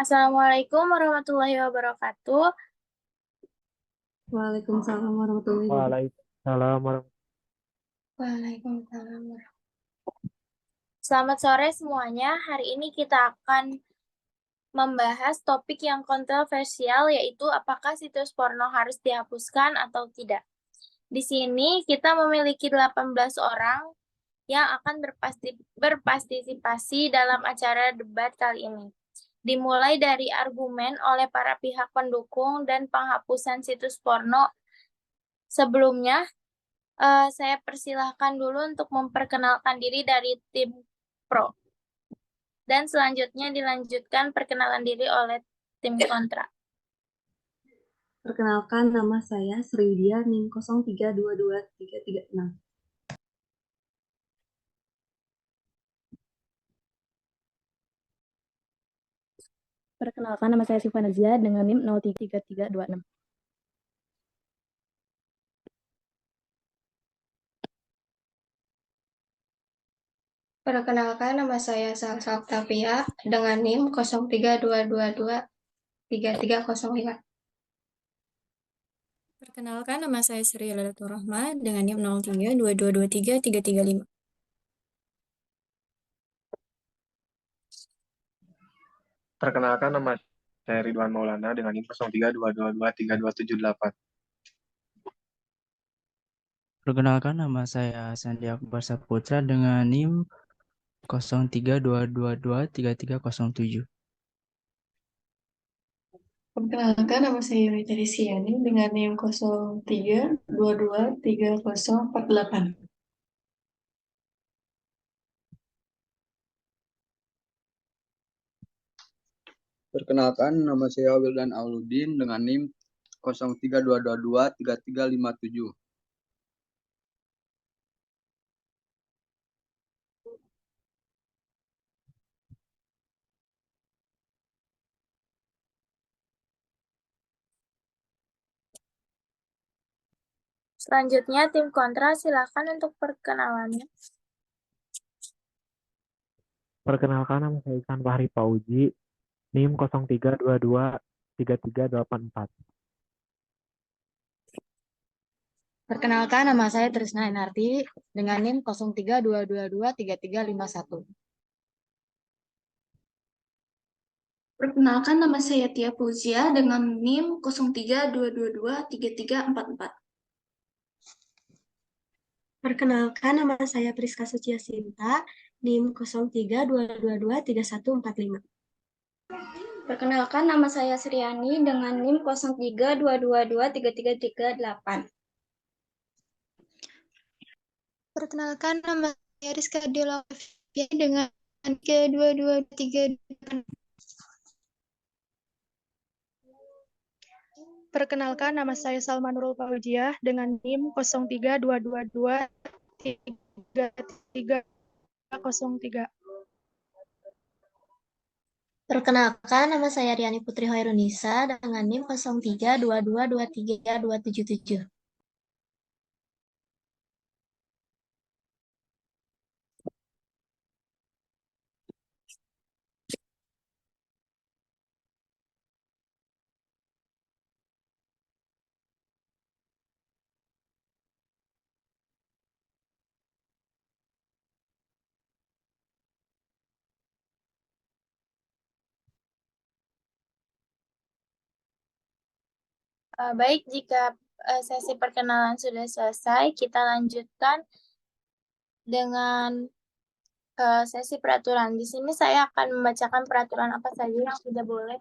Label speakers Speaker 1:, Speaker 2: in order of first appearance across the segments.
Speaker 1: Assalamualaikum warahmatullahi wabarakatuh.
Speaker 2: Waalaikumsalam warahmatullahi wabarakatuh.
Speaker 3: Waalaikumsalam warahmatullahi
Speaker 1: Waalaikumsalam. Selamat sore semuanya. Hari ini kita akan membahas topik yang kontroversial, yaitu apakah situs porno harus dihapuskan atau tidak. Di sini kita memiliki 18 orang yang akan berpartisipasi dalam acara debat kali ini. Dimulai dari argumen oleh para pihak pendukung dan penghapusan situs porno. Sebelumnya, saya persilahkan dulu untuk memperkenalkan diri dari tim pro. Dan selanjutnya dilanjutkan perkenalan diri oleh tim kontra.
Speaker 2: Perkenalkan, nama saya Sriwidya NIM 0322336.
Speaker 4: Perkenalkan, nama saya Siva Nazia dengan NIM 033326.
Speaker 5: Perkenalkan, nama saya Salsa Octavia dengan NIM 03222335.
Speaker 6: Perkenalkan, nama saya Sri Lalatul Rahma dengan NIM 03222335.
Speaker 3: Perkenalkan, nama saya Ridwan Maulana dengan NIM 0322232278.
Speaker 7: Perkenalkan, nama saya Sandi Akbar Saputra dengan NIM 0322233307.
Speaker 5: Perkenalkan, nama saya Yuri Teresiani dengan NIM 03223048.
Speaker 8: Perkenalkan, nama saya Wildan Auludin dengan NIM 0322233357.
Speaker 1: Selanjutnya tim kontra, silakan untuk perkenalannya.
Speaker 3: Perkenalkan, nama saya Iksan Fahri Pauji, NIM 03223384.
Speaker 4: Perkenalkan, nama saya Trisna Enarti dengan NIM 0322233351.
Speaker 5: Perkenalkan, nama saya Tia Fauzia dengan NIM 03222334.
Speaker 9: Perkenalkan, nama saya Priska Sucia Sinta, NIM 0322232145.
Speaker 5: Perkenalkan, nama saya Sriani dengan NIM 0322233338.
Speaker 9: Perkenalkan, nama saya Rizka Delavia dengan K2223.
Speaker 10: Perkenalkan, nama saya Salma Nurul Faujiah dengan NIM 0322233303.
Speaker 9: Perkenalkan, nama saya Riani Putri Hoirunisa dengan NIM 0322232277.
Speaker 1: Baik, jika sesi perkenalan sudah selesai, kita lanjutkan dengan sesi peraturan. Di sini saya akan membacakan peraturan apa saja yang tidak boleh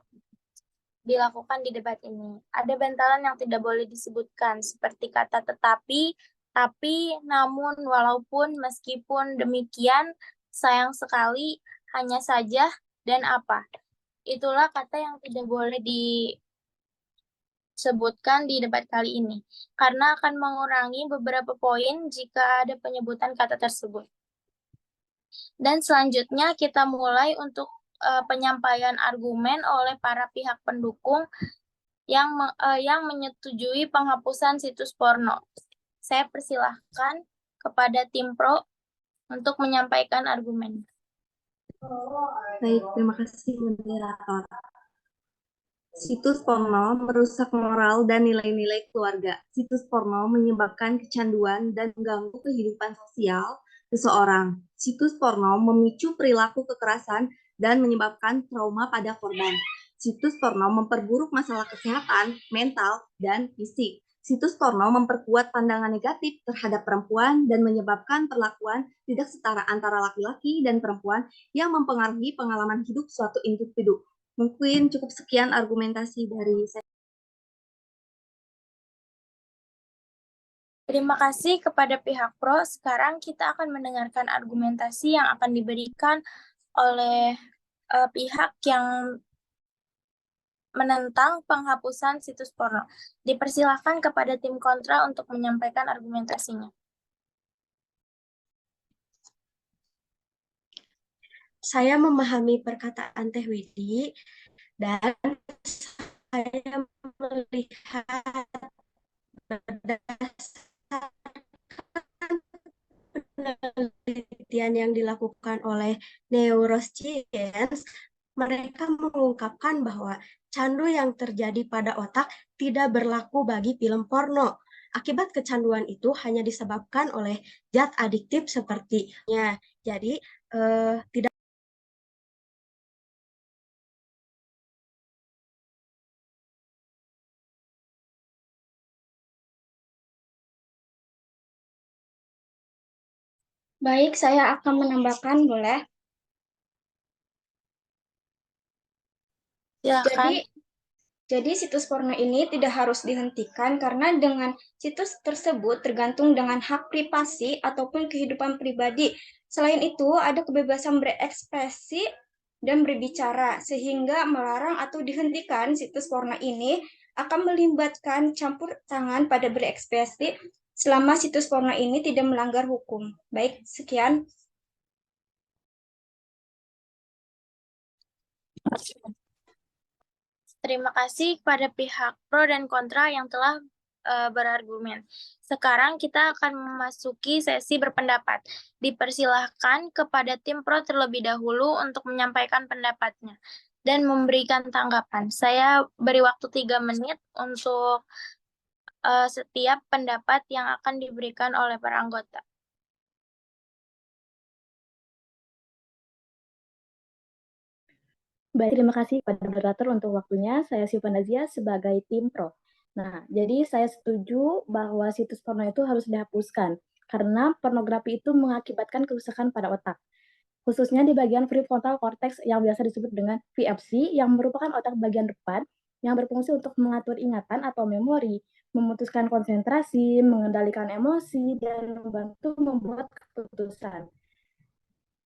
Speaker 1: dilakukan di debat ini. Ada bantalan yang tidak boleh disebutkan, seperti kata tetapi, tapi, namun, walaupun, meskipun, demikian, sayang sekali, hanya saja, dan apa. Itulah kata yang tidak boleh disebutkan di debat kali ini, karena akan mengurangi beberapa poin jika ada penyebutan kata tersebut. Dan selanjutnya kita mulai untuk penyampaian argumen oleh para pihak pendukung yang menyetujui penghapusan situs porno. Saya persilahkan kepada tim pro untuk menyampaikan argumen.
Speaker 2: Baik, terima kasih moderator. Situs porno merusak moral dan nilai-nilai keluarga. Situs porno menyebabkan kecanduan dan mengganggu kehidupan sosial seseorang. Situs porno memicu perilaku kekerasan dan menyebabkan trauma pada korban. Situs porno memperburuk masalah kesehatan, mental, dan fisik. Situs porno memperkuat pandangan negatif terhadap perempuan dan menyebabkan perlakuan tidak setara antara laki-laki dan perempuan yang mempengaruhi pengalaman hidup suatu individu. Mungkin cukup sekian argumentasi dari saya.
Speaker 1: Terima kasih kepada pihak pro. Sekarang kita akan mendengarkan argumentasi yang akan diberikan oleh pihak yang menentang penghapusan situs porno. Dipersilahkan kepada tim kontra untuk menyampaikan argumentasinya.
Speaker 11: Saya memahami perkataan Teh Widi dan saya melihat berdasarkan penelitian yang dilakukan oleh neuroscience, mereka mengungkapkan bahwa candu yang terjadi pada otak tidak berlaku bagi film porno. Akibat kecanduan itu hanya disebabkan oleh zat adiktif sepertinya. Jadi tidak.
Speaker 12: Baik, saya akan menambahkan, boleh?
Speaker 1: Silakan.
Speaker 12: Jadi situs porno ini tidak harus dihentikan karena dengan situs tersebut tergantung dengan hak privasi ataupun kehidupan pribadi. Selain itu, ada kebebasan berekspresi dan berbicara, sehingga melarang atau dihentikan situs porno ini akan melibatkan campur tangan pada berekspresi selama situs porno ini tidak melanggar hukum. Baik, sekian.
Speaker 1: Terima kasih kepada pihak pro dan kontra yang telah berargumen. Sekarang kita akan memasuki sesi berpendapat. Dipersilahkan kepada tim pro terlebih dahulu untuk menyampaikan pendapatnya dan memberikan tanggapan. Saya beri waktu 3 menit untuk setiap pendapat yang akan diberikan oleh para anggota.
Speaker 4: Baik, terima kasih kepada moderator untuk waktunya. Saya Syifa Nazia sebagai tim pro. Nah, jadi saya setuju bahwa situs porno itu harus dihapuskan karena pornografi itu mengakibatkan kerusakan pada otak, khususnya di bagian prefrontal cortex yang biasa disebut dengan VFC, yang merupakan otak bagian depan yang berfungsi untuk mengatur ingatan atau memori, memutuskan konsentrasi, mengendalikan emosi, dan membantu membuat keputusan.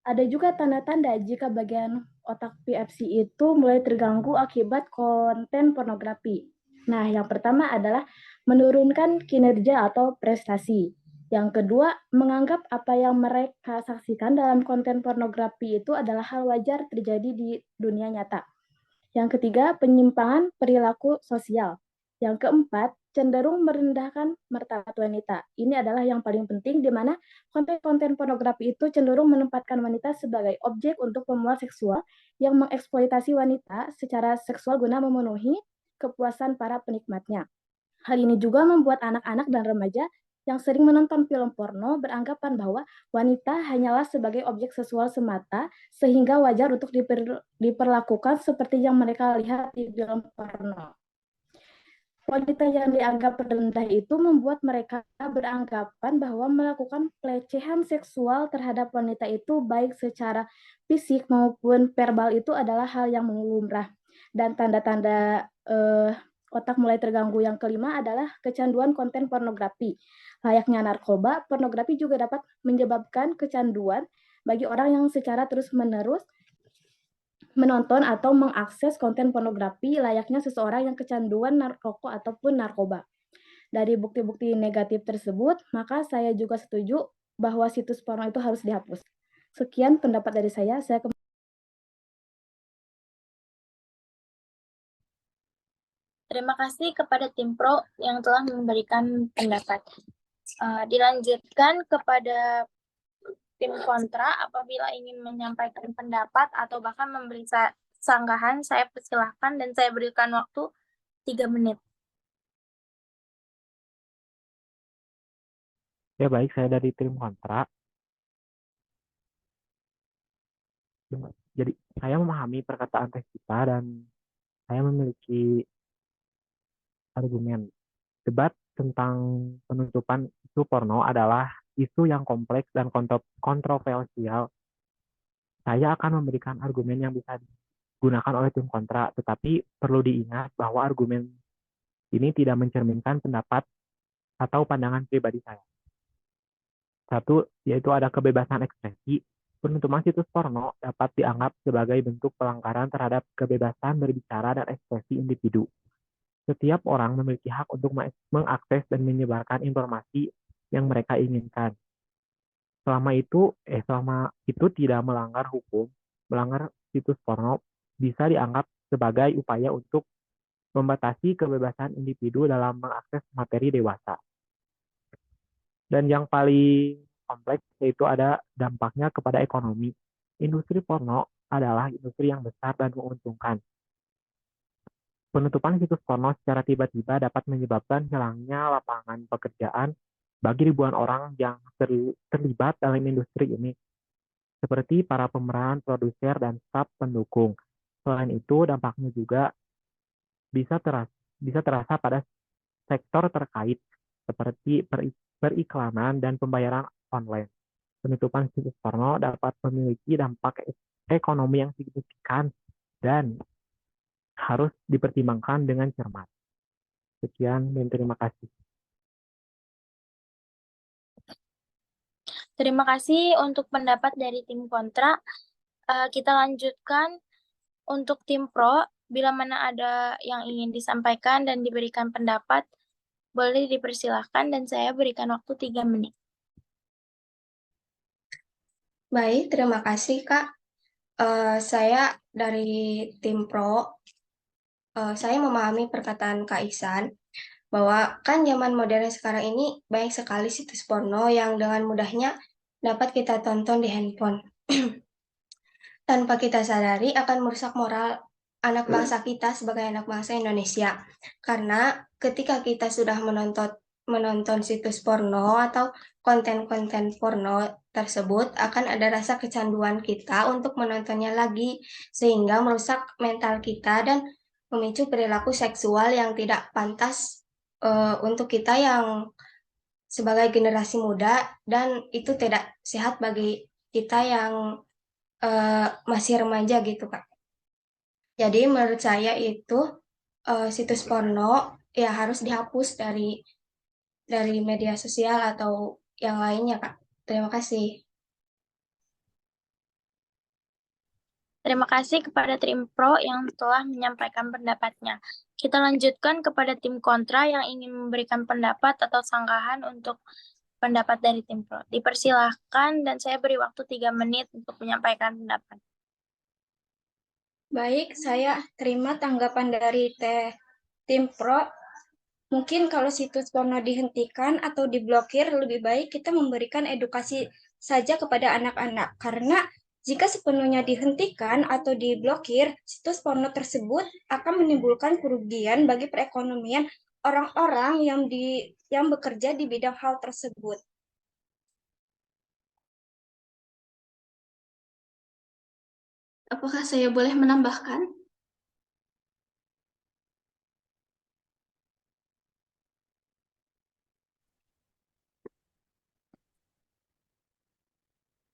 Speaker 4: Ada juga tanda-tanda jika bagian otak VFC itu mulai terganggu akibat konten pornografi. Nah, yang pertama adalah menurunkan kinerja atau prestasi. Yang kedua, menganggap apa yang mereka saksikan dalam konten pornografi itu adalah hal wajar terjadi di dunia nyata. Yang ketiga, penyimpangan perilaku sosial. Yang keempat, cenderung merendahkan martabat wanita. Ini adalah yang paling penting, di mana konten-konten pornografi itu cenderung menempatkan wanita sebagai objek untuk pemuas seksual yang mengeksploitasi wanita secara seksual guna memenuhi kepuasan para penikmatnya. Hal ini juga membuat anak-anak dan remaja yang sering menonton film porno beranggapan bahwa wanita hanyalah sebagai objek seksual semata, sehingga wajar untuk diperlakukan seperti yang mereka lihat di film porno. Wanita yang dianggap rendah itu membuat mereka beranggapan bahwa melakukan pelecehan seksual terhadap wanita itu baik secara fisik maupun verbal itu adalah hal yang lumrah. Dan tanda-tanda otak mulai terganggu yang kelima adalah kecanduan konten pornografi. Layaknya narkoba, pornografi juga dapat menyebabkan kecanduan bagi orang yang secara terus-menerus menonton atau mengakses konten pornografi layaknya seseorang yang kecanduan rokok ataupun narkoba. Dari bukti-bukti negatif tersebut, maka saya juga setuju bahwa situs porno itu harus dihapus. Sekian pendapat dari saya.
Speaker 1: Terima kasih kepada tim pro yang telah memberikan pendapat. Dilanjutkan kepada tim kontra apabila ingin menyampaikan pendapat atau bahkan memberi sanggahan, saya persilahkan dan saya berikan waktu 3 menit.
Speaker 3: Ya baik, saya dari tim kontra. Jadi saya memahami perkataan tes kita dan saya memiliki argumen. Debat tentang penutupan isu porno adalah isu yang kompleks dan kontroversial. Saya akan memberikan argumen yang bisa digunakan oleh tim kontra, tetapi perlu diingat bahwa argumen ini tidak mencerminkan pendapat atau pandangan pribadi saya. Satu, yaitu ada kebebasan ekspresi. Penutupan situs porno dapat dianggap sebagai bentuk pelanggaran terhadap kebebasan berbicara dan ekspresi individu. Setiap orang memiliki hak untuk mengakses dan menyebarkan informasi yang mereka inginkan. Selama itu tidak melanggar hukum, melanggar situs porno bisa dianggap sebagai upaya untuk membatasi kebebasan individu dalam mengakses materi dewasa. Dan yang paling kompleks yaitu ada dampaknya kepada ekonomi. Industri porno adalah industri yang besar dan menguntungkan. Penutupan situs porno secara tiba-tiba dapat menyebabkan hilangnya lapangan pekerjaan bagi ribuan orang yang terlibat dalam industri ini, seperti para pemeran, produser, dan staf pendukung. Selain itu, dampaknya juga bisa terasa pada sektor terkait, seperti periklanan dan pembayaran online. Penutupan situs porno dapat memiliki dampak ekonomi yang signifikan dan harus dipertimbangkan dengan cermat. Sekian dan terima kasih.
Speaker 1: Terima kasih untuk pendapat dari tim kontra. Kita lanjutkan untuk tim pro. Bila mana ada yang ingin disampaikan dan diberikan pendapat, boleh dipersilahkan dan saya berikan waktu 3 menit.
Speaker 12: Baik, terima kasih Kak. Saya dari tim pro, saya memahami perkataan Kak Ihsan bahwa kan zaman modern sekarang ini banyak sekali situs porno yang dengan mudahnya dapat kita tonton di handphone. Tanpa kita sadari akan merusak moral anak bangsa kita sebagai anak bangsa Indonesia. Karena ketika kita sudah menonton situs porno atau konten-konten porno tersebut, akan ada rasa kecanduan kita untuk menontonnya lagi, sehingga merusak mental kita dan memicu perilaku seksual yang tidak pantas untuk kita yang sebagai generasi muda, dan itu tidak sehat bagi kita yang masih remaja gitu Kak. Jadi menurut saya itu situs porno ya harus dihapus dari media sosial atau yang lainnya Kak. Terima kasih.
Speaker 1: Terima kasih kepada tim pro yang telah menyampaikan pendapatnya. Kita lanjutkan kepada tim kontra yang ingin memberikan pendapat atau sanggahan untuk pendapat dari tim pro. Dipersilahkan dan saya beri waktu 3 menit untuk menyampaikan pendapat.
Speaker 12: Baik, saya terima tanggapan dari tim pro. Mungkin kalau situs porno dihentikan atau diblokir, lebih baik kita memberikan edukasi saja kepada anak-anak. Karena jika sepenuhnya dihentikan atau diblokir, situs porno tersebut akan menimbulkan kerugian bagi perekonomian orang-orang yang bekerja di bidang hal tersebut.
Speaker 5: Apakah saya boleh menambahkan?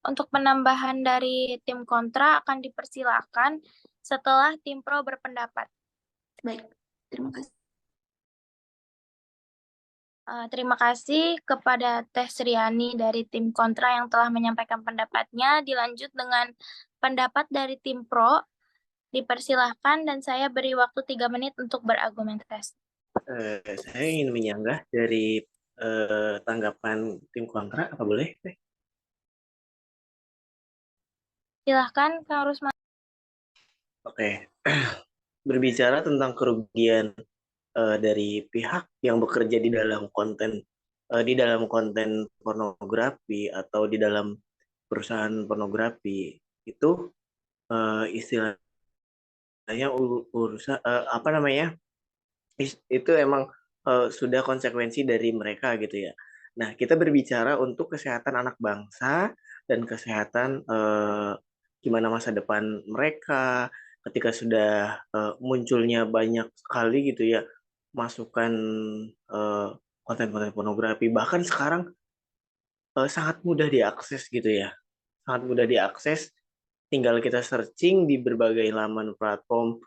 Speaker 1: Untuk penambahan dari tim kontra akan dipersilakan setelah tim pro berpendapat.
Speaker 5: Baik, terima kasih.
Speaker 1: Terima kasih kepada Teh Sriani dari tim kontra yang telah menyampaikan pendapatnya. Dilanjut dengan pendapat dari tim pro. Dipersilahkan dan saya beri waktu 3 menit untuk berargumentasi.
Speaker 13: Saya ingin menyanggah dari tanggapan tim kontra, apa boleh?
Speaker 1: Silahkan, Kang Rusman.
Speaker 13: Oke, berbicara tentang kerugian dari pihak yang bekerja di dalam konten pornografi atau di dalam perusahaan pornografi itu istilahnya urusan apa namanya, itu emang sudah konsekuensi dari mereka gitu ya. Nah, kita berbicara untuk kesehatan anak bangsa dan kesehatan gimana masa depan mereka ketika sudah munculnya banyak sekali gitu ya masukan konten-konten pornografi, bahkan sekarang sangat mudah diakses gitu ya, sangat mudah diakses. Tinggal kita searching di berbagai laman platform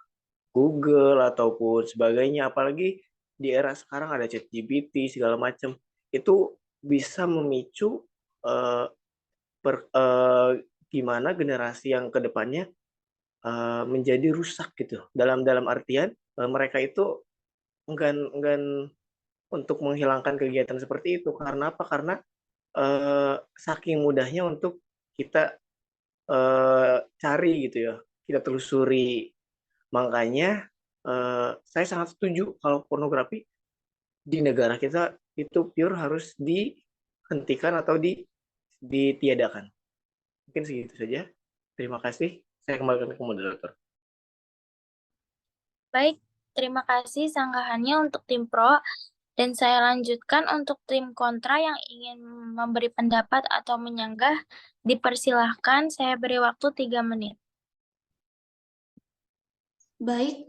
Speaker 13: Google ataupun sebagainya, apalagi di era sekarang ada ChatGPT segala macam, itu bisa memicu eh, gimana generasi yang kedepannya menjadi rusak gitu. Dalam artian mereka itu enggan untuk menghilangkan kegiatan seperti itu. Karena apa? Karena saking mudahnya untuk kita cari gitu ya, kita telusuri. Makanya saya sangat setuju kalau pornografi di negara kita itu pure harus dihentikan atau ditiadakan. Mungkin segitu saja. Terima kasih. Saya kembalikan ke moderator.
Speaker 1: Baik, terima kasih sanggahannya untuk tim pro. Dan saya lanjutkan untuk tim kontra yang ingin memberi pendapat atau menyanggah. Dipersilahkan, saya beri waktu 3 menit.
Speaker 14: Baik,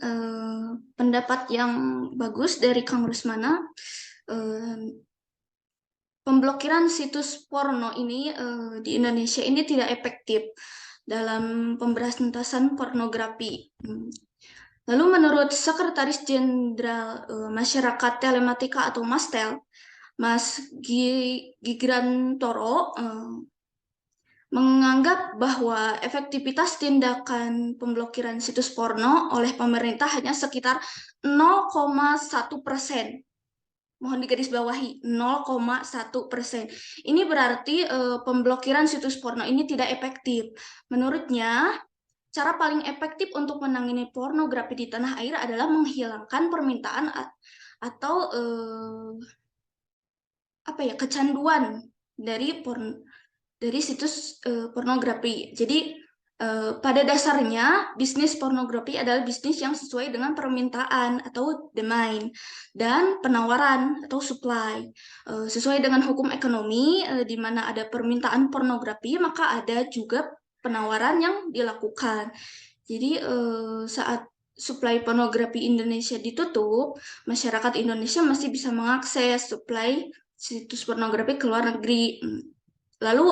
Speaker 14: pendapat yang bagus dari Kang Rusmana. Pemblokiran situs porno ini di Indonesia ini tidak efektif dalam pemberantasan pornografi. Lalu menurut Sekretaris Jenderal Masyarakat Telematika atau MASTEL, Mas Gigrantoro, menganggap bahwa efektivitas tindakan pemblokiran situs porno oleh pemerintah hanya sekitar 0,1%. Mohon digarisbawahi, 0,1%. Ini berarti pemblokiran situs porno ini tidak efektif. Menurutnya, cara paling efektif untuk menangani pornografi di tanah air adalah menghilangkan permintaan atau kecanduan dari situs pornografi. Jadi pada dasarnya bisnis pornografi adalah bisnis yang sesuai dengan permintaan atau demand dan penawaran atau supply. Sesuai dengan hukum ekonomi di mana ada permintaan pornografi maka ada juga penawaran yang dilakukan. Jadi saat supply pornografi Indonesia ditutup, masyarakat Indonesia masih bisa mengakses supply situs pornografi ke luar negeri. Lalu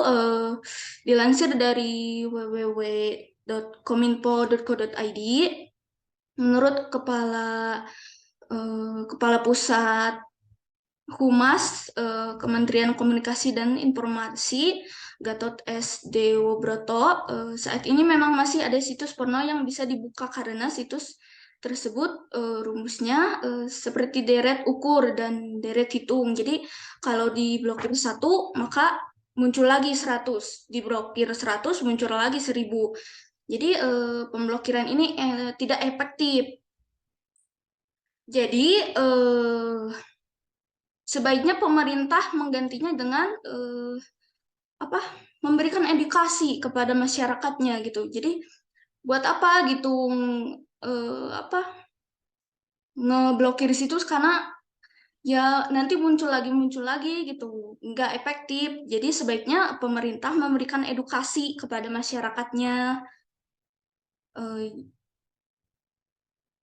Speaker 14: dilansir dari www.kominfo.co.id, menurut Kepala Pusat Humas Kementerian Komunikasi dan Informasi Gatot S. Dewobroto, saat ini memang masih ada situs porno yang bisa dibuka karena situs tersebut rumusnya seperti deret ukur dan deret hitung. Jadi kalau diblokir 1 maka muncul lagi 100, diblokir 100 muncul lagi 1000. Jadi pemblokiran ini tidak efektif. Jadi sebaiknya pemerintah menggantinya dengan memberikan edukasi kepada masyarakatnya gitu. Jadi buat apa gitu ngeblokir situs karena ya nanti muncul lagi gitu, nggak efektif. Jadi sebaiknya pemerintah memberikan edukasi kepada masyarakatnya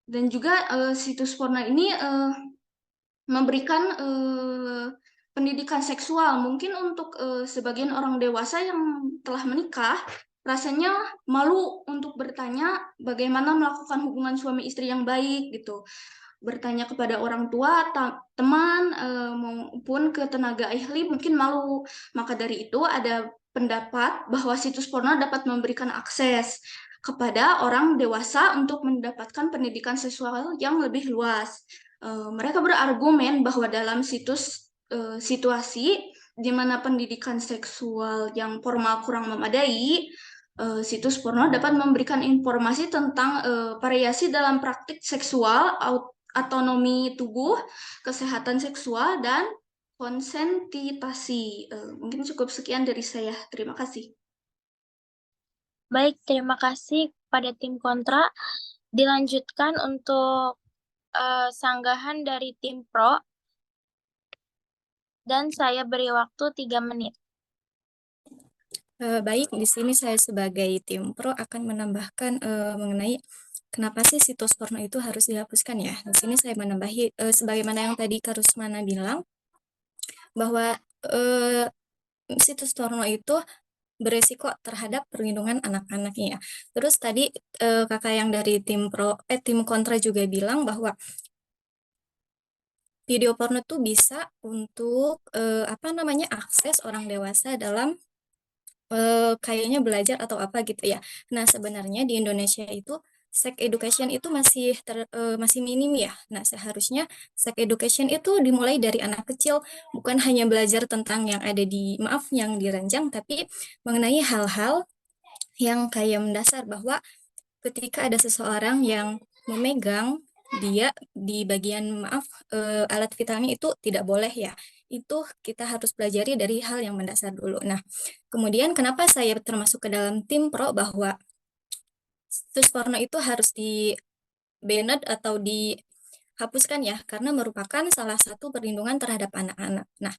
Speaker 14: dan juga situs porno ini memberikan pendidikan seksual. Mungkin untuk sebagian orang dewasa yang telah menikah rasanya malu untuk bertanya bagaimana melakukan hubungan suami istri yang baik gitu. Bertanya kepada orang tua, teman, maupun ke tenaga ahli mungkin malu. Maka dari itu ada pendapat bahwa situs porno dapat memberikan akses kepada orang dewasa untuk mendapatkan pendidikan seksual yang lebih luas. Mereka berargumen bahwa dalam situasi di mana pendidikan seksual yang formal kurang memadai, situs porno dapat memberikan informasi tentang variasi dalam praktik seksual, autonomi tubuh, kesehatan seksual, dan konsentitasi. Mungkin cukup sekian dari saya. Terima kasih.
Speaker 1: Baik, terima kasih pada tim kontra. Dilanjutkan untuk sanggahan dari tim pro, dan saya beri waktu 3 menit.
Speaker 6: Baik, di sini saya sebagai tim pro akan menambahkan mengenai kenapa sih situs porno itu harus dihapuskan ya. Di sini saya menambahi sebagaimana yang tadi Karusmana bilang bahwa situs porno itu beresiko terhadap perlindungan anak-anaknya ya. Terus tadi kakak yang dari tim kontra juga bilang bahwa video porno tuh bisa untuk akses orang dewasa dalam kayaknya belajar atau apa gitu ya. Nah, sebenarnya di Indonesia itu sex education itu masih minim ya. Nah, seharusnya sex education itu dimulai dari anak kecil, bukan hanya belajar tentang yang ada yang diranjang, tapi mengenai hal-hal yang kayak mendasar bahwa ketika ada seseorang yang memegang dia di bagian alat vitalnya itu tidak boleh ya. Itu kita harus pelajari dari hal yang mendasar dulu. Nah, kemudian kenapa saya termasuk ke dalam tim pro bahwa situs porno itu harus di banned atau dihapuskan ya, karena merupakan salah satu perlindungan terhadap anak-anak. Nah,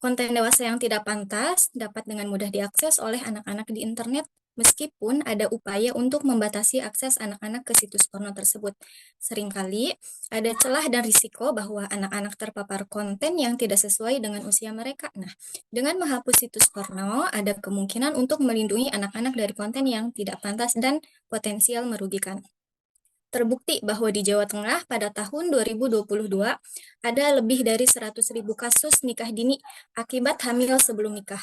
Speaker 6: konten dewasa yang tidak pantas dapat dengan mudah diakses oleh anak-anak di internet, meskipun ada upaya untuk membatasi akses anak-anak ke situs porno tersebut. Seringkali ada celah dan risiko bahwa anak-anak terpapar konten yang tidak sesuai dengan usia mereka. Nah, dengan menghapus situs porno, ada kemungkinan untuk melindungi anak-anak dari konten yang tidak pantas dan potensial merugikan. Terbukti bahwa di Jawa Tengah pada tahun 2022 ada lebih dari 100.000 kasus nikah dini akibat hamil sebelum nikah.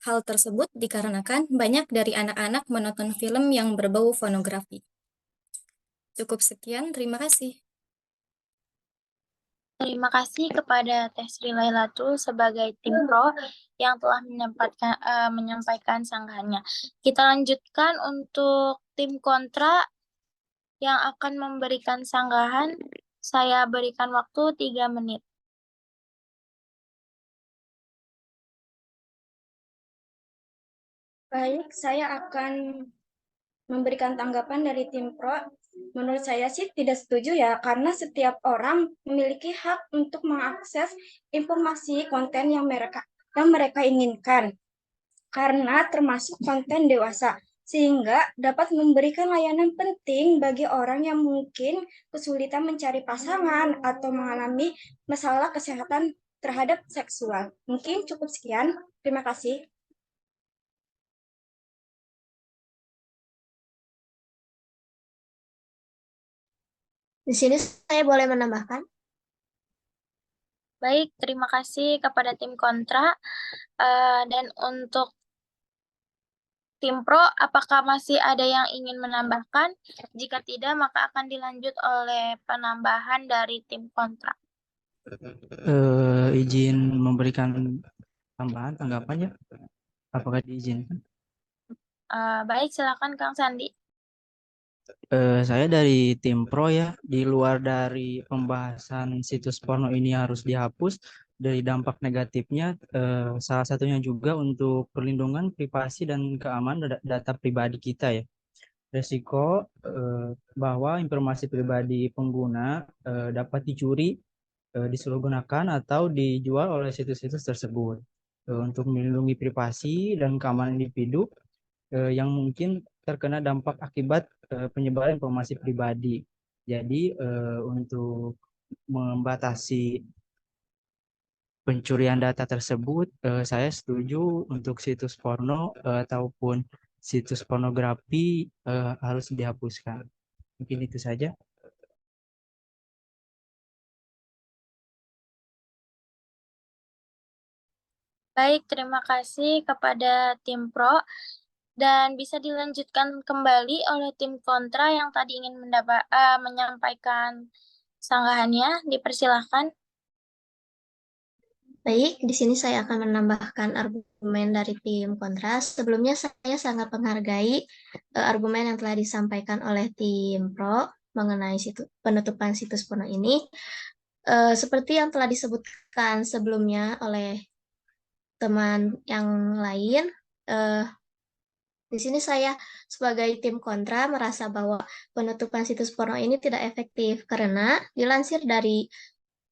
Speaker 6: Hal tersebut dikarenakan banyak dari anak-anak menonton film yang berbau pornografi. Cukup sekian, terima kasih.
Speaker 1: Terima kasih kepada Teh Sri Lailatul sebagai tim pro yang telah menyampaikan sanggahannya. Kita lanjutkan untuk tim kontra yang akan memberikan sanggahan. Saya berikan waktu 3 menit.
Speaker 12: Baik, saya akan memberikan tanggapan dari tim pro. Menurut saya sih tidak setuju ya, karena setiap orang memiliki hak untuk mengakses informasi konten yang mereka inginkan, karena termasuk konten dewasa, sehingga dapat memberikan layanan penting bagi orang yang mungkin kesulitan mencari pasangan atau mengalami masalah kesehatan terhadap seksual. Mungkin cukup sekian. Terima kasih.
Speaker 9: Di sini saya boleh menambahkan?
Speaker 1: Baik, terima kasih kepada tim kontra. Dan untuk tim pro, apakah masih ada yang ingin menambahkan? Jika tidak, maka akan dilanjut oleh penambahan dari tim kontra.
Speaker 7: Izin memberikan tambahan tanggapannya, apakah diizinkan?
Speaker 1: Baik, silakan Kang Sandi.
Speaker 7: Saya dari tim pro ya, di luar dari pembahasan situs porno ini harus dihapus, dari dampak negatifnya salah satunya juga untuk perlindungan privasi dan keamanan data pribadi kita ya. Resiko bahwa informasi pribadi pengguna dapat dicuri, disalahgunakan atau dijual oleh situs-situs tersebut. Untuk melindungi privasi dan keamanan individu yang mungkin terkena dampak akibat penyebaran informasi pribadi. Jadi untuk membatasi pencurian data tersebut, saya setuju untuk situs porno ataupun situs pornografi harus dihapuskan. Mungkin itu saja.
Speaker 1: Baik, terima kasih kepada tim pro. Dan bisa dilanjutkan kembali oleh tim kontra yang tadi ingin menyampaikan sanggahannya. Dipersilahkan.
Speaker 9: Baik, di sini saya akan menambahkan argumen dari tim kontra. Sebelumnya saya sangat menghargai argumen yang telah disampaikan oleh tim pro mengenai penutupan situs porno ini. Seperti yang telah disebutkan sebelumnya oleh teman yang lain, Di sini saya sebagai tim kontra merasa bahwa penutupan situs porno ini tidak efektif karena dilansir dari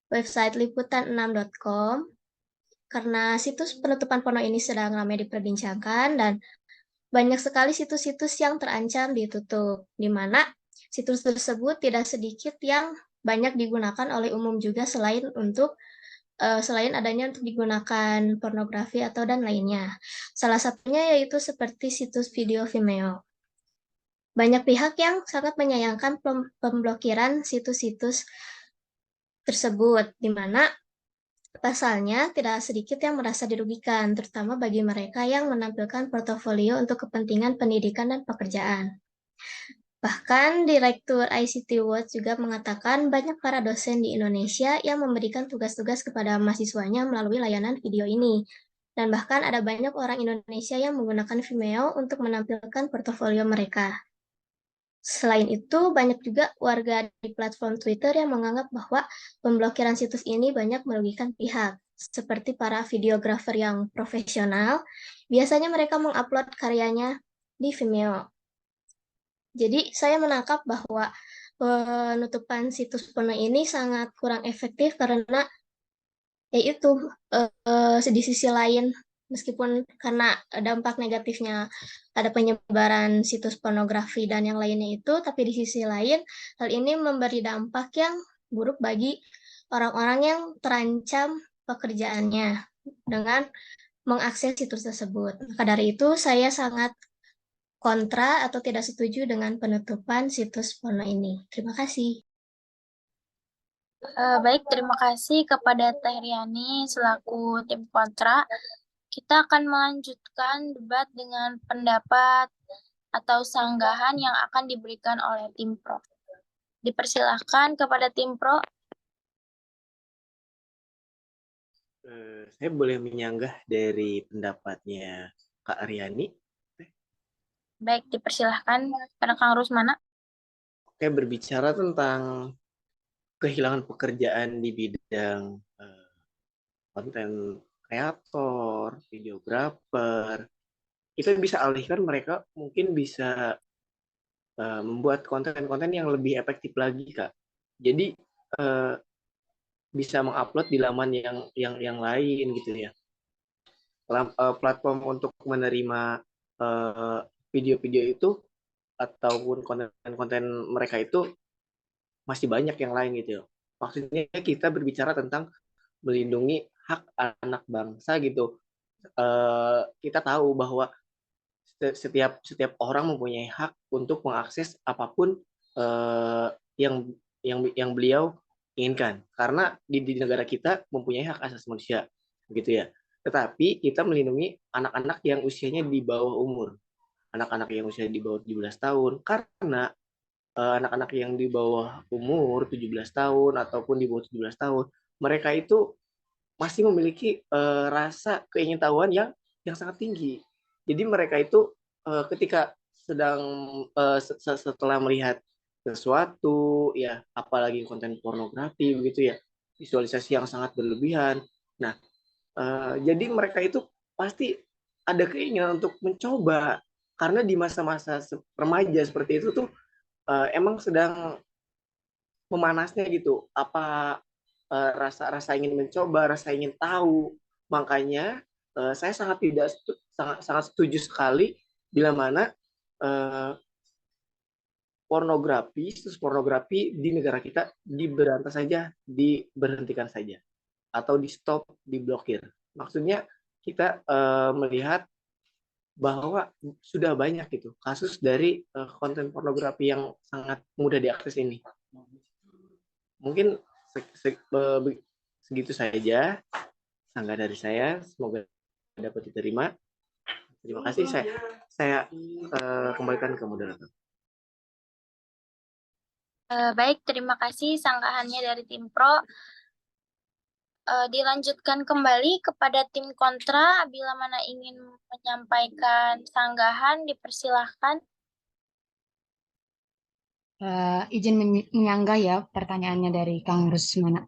Speaker 9: website liputan6.com, karena situs penutupan porno ini sedang ramai diperbincangkan dan banyak sekali situs-situs yang terancam ditutup, di mana situs tersebut tidak sedikit yang banyak digunakan oleh umum juga selain adanya untuk digunakan pornografi atau dan lainnya. Salah satunya yaitu seperti situs video Vimeo. Banyak pihak yang sangat menyayangkan pemblokiran situs-situs tersebut, di mana pasalnya tidak sedikit yang merasa dirugikan, terutama bagi mereka yang menampilkan portofolio untuk kepentingan pendidikan dan pekerjaan. Bahkan Direktur ICT Watch juga mengatakan banyak para dosen di Indonesia yang memberikan tugas-tugas kepada mahasiswanya melalui layanan video ini. Dan bahkan ada banyak orang Indonesia yang menggunakan Vimeo untuk menampilkan portofolio mereka. Selain itu, banyak juga warga di platform Twitter yang menganggap bahwa pemblokiran situs ini banyak merugikan pihak, seperti para videografer yang profesional. Biasanya mereka mengupload karyanya di Vimeo. Jadi saya menangkap bahwa penutupan situs porno ini sangat kurang efektif karena yaitu di sisi lain, meskipun karena dampak negatifnya ada penyebaran situs pornografi dan yang lainnya itu, tapi di sisi lain hal ini memberi dampak yang buruk bagi orang-orang yang terancam pekerjaannya dengan mengakses situs tersebut. Maka dari itu saya sangat kontra atau tidak setuju dengan penutupan situs porno ini. Terima kasih.
Speaker 1: Baik, terima kasih kepada Teh Riani selaku tim kontra. Kita akan melanjutkan debat dengan pendapat atau sanggahan yang akan diberikan oleh tim pro. Dipersilahkan kepada tim pro.
Speaker 13: Saya boleh menyanggah dari pendapatnya Kak Riani.
Speaker 1: Baik, dipersilahkan pada Kang Rusmana.
Speaker 13: Oke, berbicara tentang kehilangan pekerjaan di bidang konten kreator, videografer, itu bisa alihkan mereka mungkin bisa membuat konten-konten yang lebih efektif lagi, Kak. Jadi bisa mengupload di laman yang lain gitu ya. Platform untuk menerima video-video itu ataupun konten-konten mereka itu masih banyak yang lain gitu ya. Maksudnya kita berbicara tentang melindungi hak anak bangsa gitu. Kita tahu bahwa setiap orang mempunyai hak untuk mengakses apapun yang beliau inginkan, karena di negara kita mempunyai hak asasi manusia gitu ya. Tetapi kita melindungi anak-anak yang usianya di bawah umur, anak-anak yang usia di bawah 17 tahun, karena anak-anak yang di bawah umur 17 tahun ataupun di bawah 17 tahun, mereka itu masih memiliki rasa keingintahuan yang sangat tinggi. Jadi mereka itu ketika sedang setelah melihat sesuatu ya, apalagi konten pornografi begitu ya, visualisasi yang sangat berlebihan. Nah, jadi mereka itu pasti ada keinginan untuk mencoba, karena di masa-masa remaja seperti itu tuh emang sedang memanasnya gitu, apa rasa ingin mencoba, rasa ingin tahu. Makanya saya sangat setuju sekali bila mana situs pornografi di negara kita diberantas saja, diberhentikan saja, atau di stop, diblokir. Maksudnya kita melihat bahwa sudah banyak gitu kasus dari konten pornografi yang sangat mudah diakses ini. Mungkin segitu saja sanggah dari saya, semoga dapat diterima. Terima kasih, saya kembalikan ke moderator.
Speaker 1: Baik, terima kasih sanggahannya dari tim pro. Dilanjutkan kembali kepada tim kontra. Bila mana ingin menyampaikan sanggahan, dipersilahkan.
Speaker 15: Izin menyanggah ya pertanyaannya dari Kang Rusmana.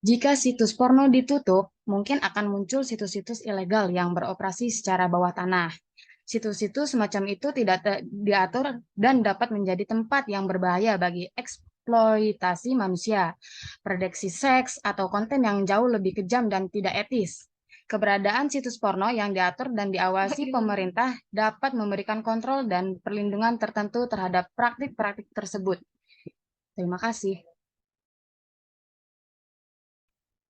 Speaker 15: Jika situs porno ditutup, mungkin akan muncul situs-situs ilegal yang beroperasi secara bawah tanah. Situs-situs semacam itu tidak diatur dan dapat menjadi tempat yang berbahaya bagi eksploitasi manusia, prediksi seks, atau konten yang jauh lebih kejam dan tidak etis. Keberadaan situs porno yang diatur dan diawasi pemerintah dapat memberikan kontrol dan perlindungan tertentu terhadap praktik-praktik tersebut. Terima kasih.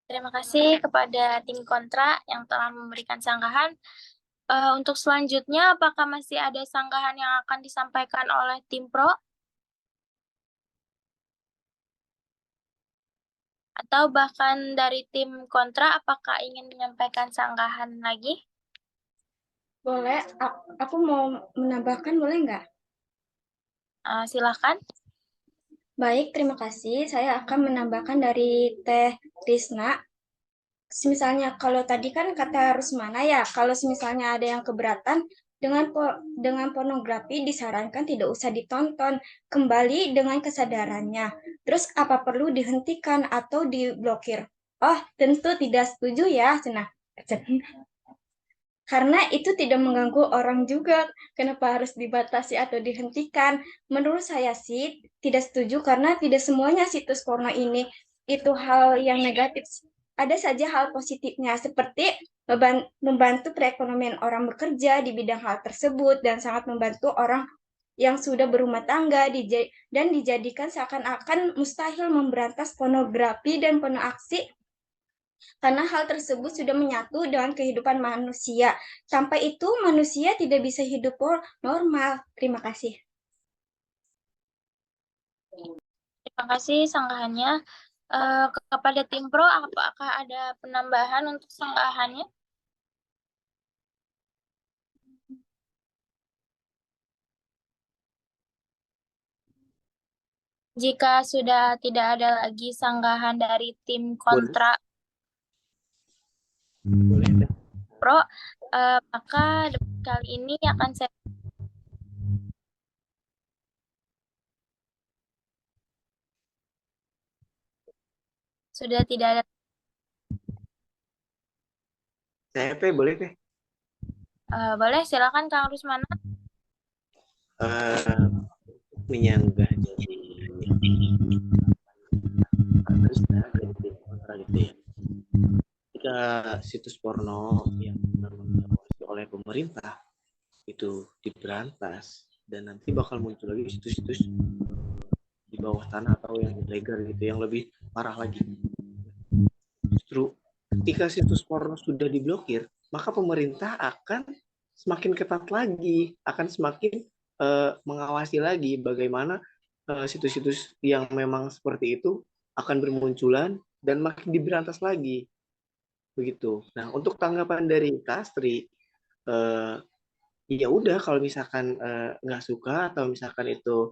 Speaker 1: Terima kasih kepada tim kontra yang telah memberikan sanggahan. Untuk selanjutnya, apakah masih ada sanggahan yang akan disampaikan oleh tim pro? Atau bahkan dari tim kontra, apakah ingin menyampaikan sanggahan lagi?
Speaker 12: Boleh, aku mau menambahkan, boleh nggak?
Speaker 1: Silakan.
Speaker 12: Baik, terima kasih. Saya akan menambahkan dari Teh Risna. Misalnya kalau tadi kan kata Rusmana ya, kalau misalnya ada yang keberatan dengan pornografi disarankan tidak usah ditonton, kembali dengan kesadarannya. Terus apa perlu dihentikan atau diblokir? Oh, tentu tidak setuju ya, Cenah. Karena itu tidak mengganggu orang juga. Kenapa harus dibatasi atau dihentikan? Menurut saya sih tidak setuju karena tidak semuanya situs porno ini itu hal yang negatif. Ada saja hal positifnya seperti membantu perekonomian orang bekerja di bidang hal tersebut dan sangat membantu orang yang sudah berumah tangga dan dijadikan seakan-akan mustahil memberantas pornografi dan porno aksi karena hal tersebut sudah menyatu dengan kehidupan manusia. Tanpa itu, manusia tidak bisa hidup normal. Terima kasih.
Speaker 1: Terima kasih sanggahannya. Kepada tim pro, apakah ada penambahan untuk sanggahannya? Jika sudah tidak ada lagi sanggahan dari tim kontra pro, maka debat kali ini akan saya sudah tidak ada.
Speaker 13: Saya boleh teh?
Speaker 1: Boleh, silakan Kang Rusmana.
Speaker 13: Menyanggah jika situs porno yang diawasi oleh pemerintah itu diberantas dan nanti bakal muncul lagi situs-situs di bawah tanah atau yang ilegal gitu yang lebih parah lagi. Justru ketika situs porno sudah diblokir, maka pemerintah akan semakin ketat lagi, akan semakin mengawasi lagi bagaimana situs-situs yang memang seperti itu akan bermunculan dan makin diberantas lagi. Begitu. Nah, untuk tanggapan dari Kastri, ya udah kalau misalkan nggak suka atau misalkan itu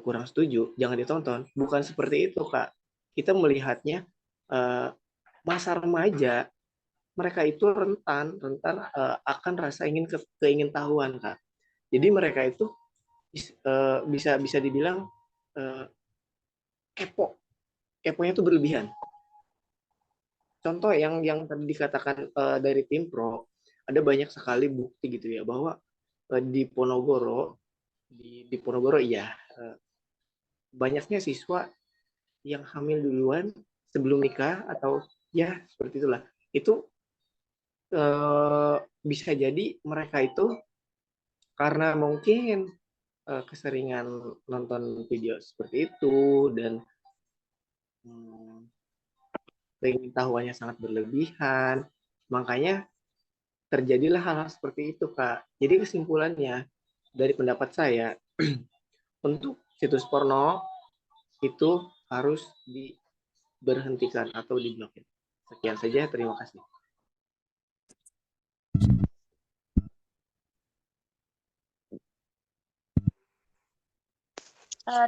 Speaker 13: kurang setuju, jangan ditonton. Bukan seperti itu, Kak. Kita melihatnya masa remaja, mereka itu rentan akan rasa keingintahuan, Kak. Jadi mereka itu bisa dibilang keponya itu berlebihan. Contoh yang tadi dikatakan dari tim pro, ada banyak sekali bukti gitu ya bahwa di Ponorogo ya banyaknya siswa yang hamil duluan sebelum nikah atau ya seperti itulah. Itu bisa jadi mereka itu karena mungkin keseringan nonton video seperti itu dan keingintahuannya sangat berlebihan, makanya terjadilah hal-hal seperti itu, Kak. Jadi kesimpulannya dari pendapat saya untuk situs porno itu harus diberhentikan atau diblokir. Sekian saja, terima kasih.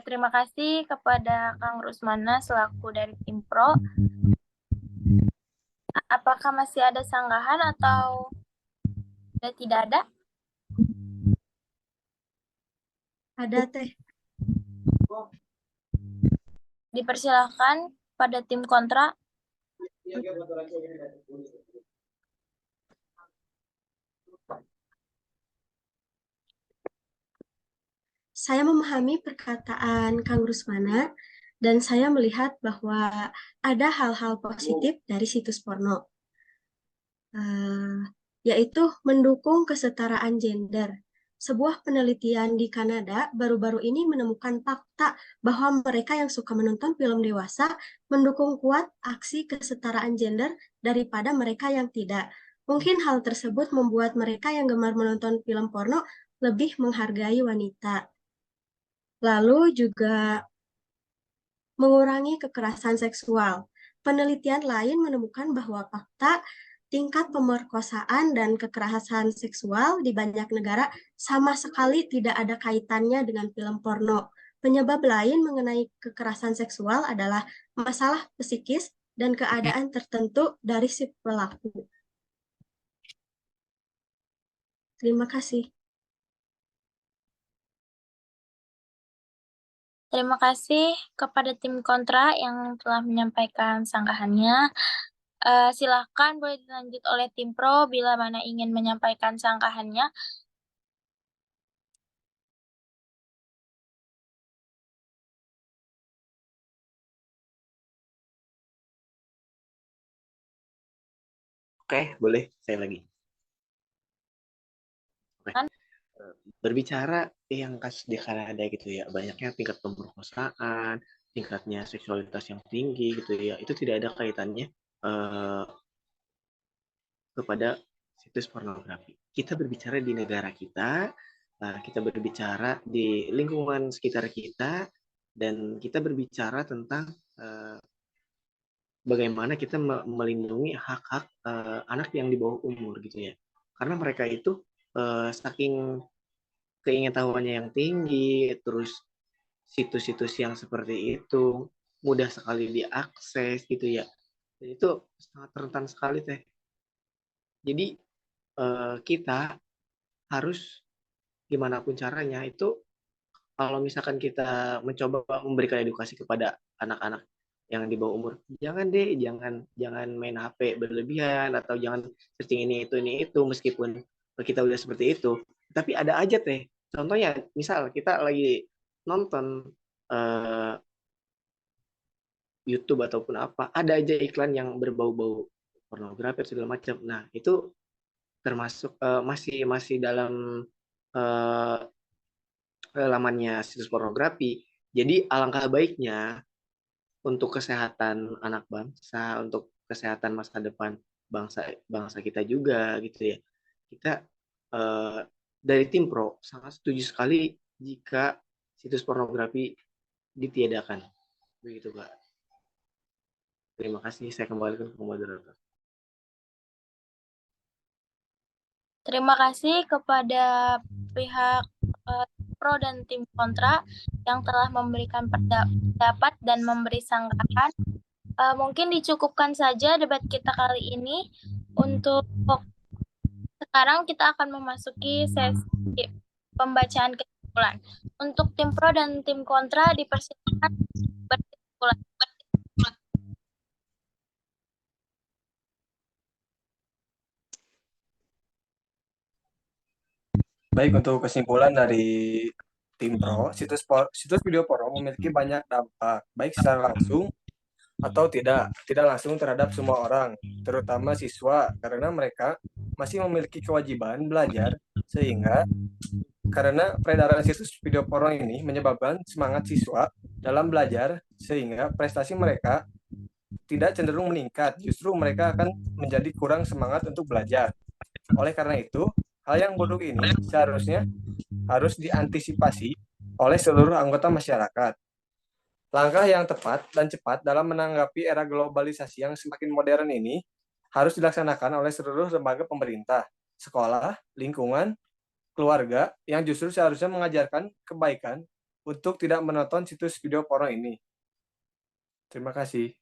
Speaker 1: Terima kasih kepada Kang Rusmana selaku dari tim pro. Apakah masih ada sanggahan atau tidak ada?
Speaker 11: Ada, Teh.
Speaker 1: Dipersilakan pada tim kontra.
Speaker 11: Saya memahami perkataan Kang Rusmana dan saya melihat bahwa ada hal-hal positif dari situs porno, yaitu mendukung kesetaraan gender. Sebuah penelitian di Kanada baru-baru ini menemukan fakta bahwa mereka yang suka menonton film dewasa mendukung kuat aksi kesetaraan gender daripada mereka yang tidak. Mungkin hal tersebut membuat mereka yang gemar menonton film porno lebih menghargai wanita. Lalu juga mengurangi kekerasan seksual. Penelitian lain menemukan bahwa fakta tingkat pemerkosaan dan kekerasan seksual di banyak negara sama sekali tidak ada kaitannya dengan film porno. Penyebab lain mengenai kekerasan seksual adalah masalah psikis dan keadaan tertentu dari si pelaku. Terima kasih.
Speaker 1: Terima kasih kepada tim kontra yang telah menyampaikan sanggahannya. Silakan boleh dilanjut oleh tim pro bila mana ingin menyampaikan sanggahannya.
Speaker 13: Oke, boleh saya lagi. Oke. Berbicara yang kasus di Kanada gitu ya, banyaknya tingkat pemerkosaan, tingkatnya seksualitas yang tinggi gitu ya, itu tidak ada kaitannya kepada situs pornografi. Kita berbicara di negara kita, kita berbicara di lingkungan sekitar kita, dan kita berbicara tentang bagaimana kita melindungi hak-hak anak yang di bawah umur gitu ya. Karena mereka itu saking keingintahuannya yang tinggi, terus situs-situs yang seperti itu mudah sekali diakses gitu ya. Dan itu sangat rentan sekali teh. Jadi kita harus gimana pun caranya itu, kalau misalkan kita mencoba memberikan edukasi kepada anak-anak yang di bawah umur, jangan deh, jangan main HP berlebihan atau jangan searching ini itu meskipun kita udah seperti itu. Tapi ada aja teh. Contohnya, misal kita lagi nonton YouTube ataupun apa, ada aja iklan yang berbau-bau pornografi segala macam. Nah, itu termasuk masih dalam lamannya situs pornografi. Jadi alangkah baiknya untuk kesehatan anak bangsa, untuk kesehatan masa depan bangsa kita juga gitu ya. Kita dari tim Pro sangat setuju sekali jika situs pornografi ditiadakan. Begitu, Kak. Terima kasih, saya kembalikan ke moderator.
Speaker 1: Terima kasih kepada pihak pro dan tim kontra yang telah memberikan pendapat dan memberi sanggahan. Mungkin dicukupkan saja debat kita kali ini. Untuk sekarang kita akan memasuki sesi pembacaan kesimpulan. Untuk tim pro dan tim kontra dipersilakan berkesimpulan.
Speaker 16: Baik, untuk kesimpulan dari tim pro, situs video porno memiliki banyak dampak, baik secara langsung atau tidak langsung terhadap semua orang, terutama siswa, karena mereka masih memiliki kewajiban belajar, sehingga karena peredaran situs video porno ini menyebabkan semangat siswa dalam belajar, sehingga prestasi mereka tidak cenderung meningkat, justru mereka akan menjadi kurang semangat untuk belajar. Oleh karena itu, hal yang buruk ini seharusnya harus diantisipasi oleh seluruh anggota masyarakat. Langkah yang tepat dan cepat dalam menanggapi era globalisasi yang semakin modern ini harus dilaksanakan oleh seluruh lembaga pemerintah, sekolah, lingkungan, keluarga yang justru seharusnya mengajarkan kebaikan untuk tidak menonton situs video porno ini. Terima kasih.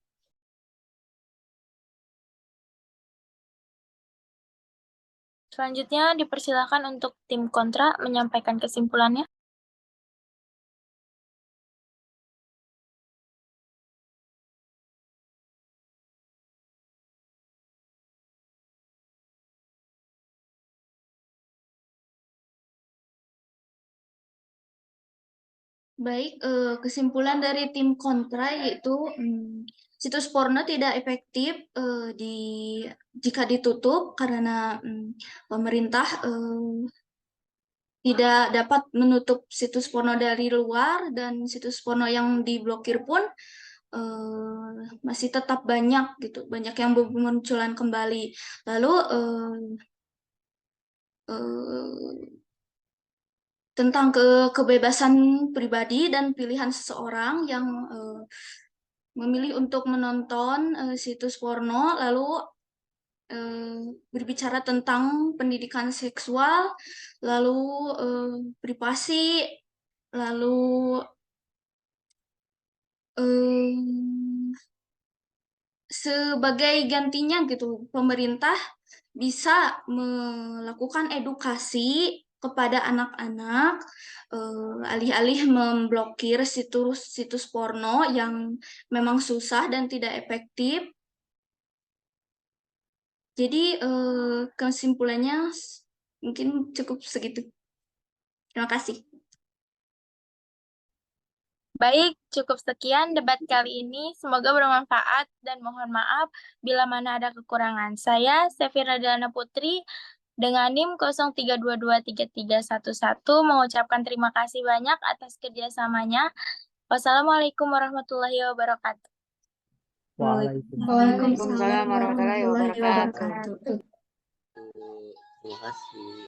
Speaker 1: Selanjutnya dipersilakan untuk tim kontra menyampaikan kesimpulannya.
Speaker 14: Baik, kesimpulan dari tim kontra yaitu situs porno tidak efektif jika ditutup karena pemerintah tidak dapat menutup situs porno dari luar dan situs porno yang diblokir pun masih tetap banyak gitu, banyak yang bermunculan kembali. Lalu tentang kebebasan pribadi dan pilihan seseorang yang memilih untuk menonton situs porno, lalu berbicara tentang pendidikan seksual, lalu privasi, lalu sebagai gantinya gitu, pemerintah bisa melakukan edukasi kepada anak-anak alih-alih memblokir situs-situs porno yang memang susah dan tidak efektif. Jadi kesimpulannya mungkin cukup segitu. Terima kasih.
Speaker 1: Baik, cukup sekian debat kali ini. Semoga bermanfaat dan mohon maaf bila mana ada kekurangan. Saya, Sefira Dana Putri, dengan NIM 03223311 mengucapkan terima kasih banyak atas kerjasamanya. Wassalamualaikum warahmatullahi wabarakatuh.
Speaker 15: Waalaikumsalam warahmatullahi wabarakatuh.
Speaker 13: Terima kasih.